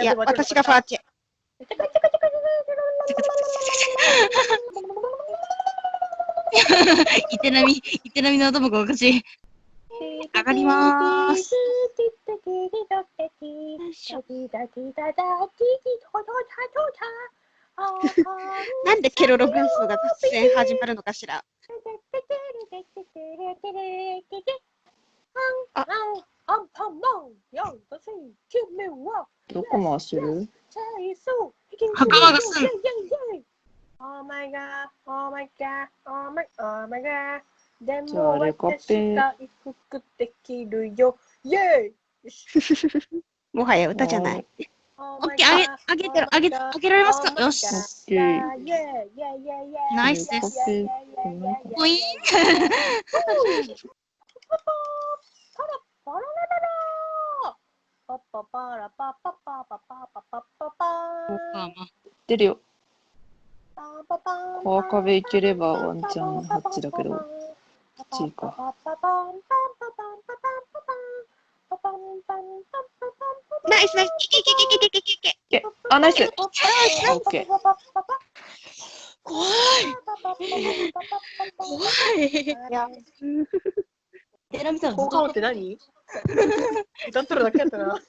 いや、私がファーチェ。いてなみの頭がおかしい。上がりまーす。なんでケロロ軍曹が突然始まるのかしら。どこ回してる？袴がすん。じゃああれカペもはや歌じゃない。オッケー、あげられますか？よし。ナイスです。ポイン出るよ。川壁行ければワンチャンハッチだけど。1位か。ナイスナイス。あ、ナイス。オッケー。怖い。いや、テラミさん、効果音って何？歌っとるだけやったな。